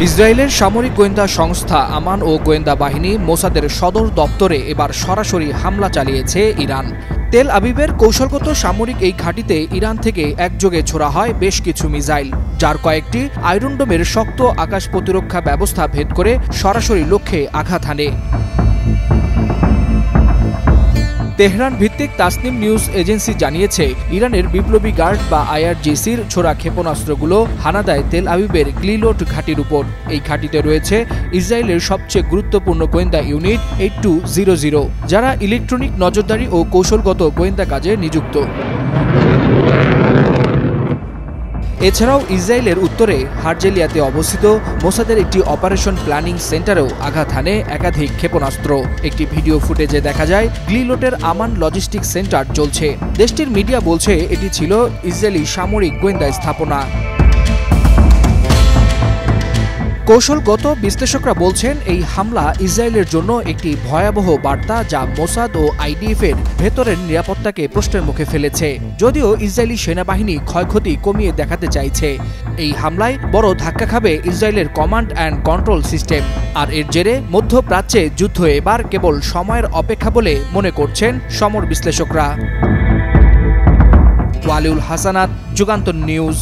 ইসরায়েলের সামরিক গোয়েন্দা সংস্থা আমান ও গোয়েন্দা বাহিনী মোসাদের সদর দপ্তরে এবার সরাসরি হামলা চালিয়েছে ইরান। তেল আবিবের কৌশলগত সামরিক এই ঘাঁটিতে ইরান থেকে একযোগে ছোড়া হয় বেশ কিছু মিসাইল, যার কয়েকটি আয়রন ডোমের শক্ত আকাশ প্রতিরক্ষা ব্যবস্থা ভেদ করে সরাসরি লক্ষ্যে আঘাত হানে। তেহরান ভিত্তিক তাসনিম নিউজ এজেন্সি জানিয়েছে, ইরানের বিপ্লবী গার্ড বা আইআরজিসির ছোড়া ক্ষেপণাস্ত্রগুলো হানা দেয় তেল আবিবের গ্লিলোট ঘাঁটির উপর। এই ঘাঁটিতে রয়েছে ইসরায়েলের সবচেয়ে গুরুত্বপূর্ণ গোয়েন্দা ইউনিট 8200, যারা ইলেকট্রনিক নজরদারি ও কৌশলগত গোয়েন্দা কাজে নিযুক্ত। এছাড়াও ইসরায়েলের উত্তরে হারজেলিয়াতে অবস্থিত মোসাদের একটি অপারেশন প্ল্যানিং সেন্টারেও আঘাত হানে একাধিক ক্ষেপণাস্ত্র। একটি ভিডিও ফুটেজে দেখা যায় গ্লিলোটের আমান লজিস্টিক সেন্টার চলছে। দেশটির মিডিয়া বলছে এটি ছিল ইসরায়েলি সামরিক গোয়েন্দা স্থাপনা। কৌশলগত বিশ্লেষকরা বলছেন, এই হামলা ইসরায়েলের জন্য একটি ভয়াবহ বার্তা, যা মোসাদ ও আইডিএফ এর ভেতরের নিরাপত্তাকে প্রশ্নের মুখে ফেলেছে। যদিও ইসরায়েলি সেনাবাহিনী ক্ষয়ক্ষতি কমিয়ে দেখাতে চাইছে, এই হামলায় বড় ধাক্কা খাবে ইসরায়েলের কমান্ড অ্যান্ড কন্ট্রোল সিস্টেম। আর এর জেরে মধ্যপ্রাচ্যে যুদ্ধ এবার কেবল সময়ের অপেক্ষা বলে মনে করছেন সমর বিশ্লেষকরা। ওয়ালিউল হাসানাত, যুগান্তর নিউজ।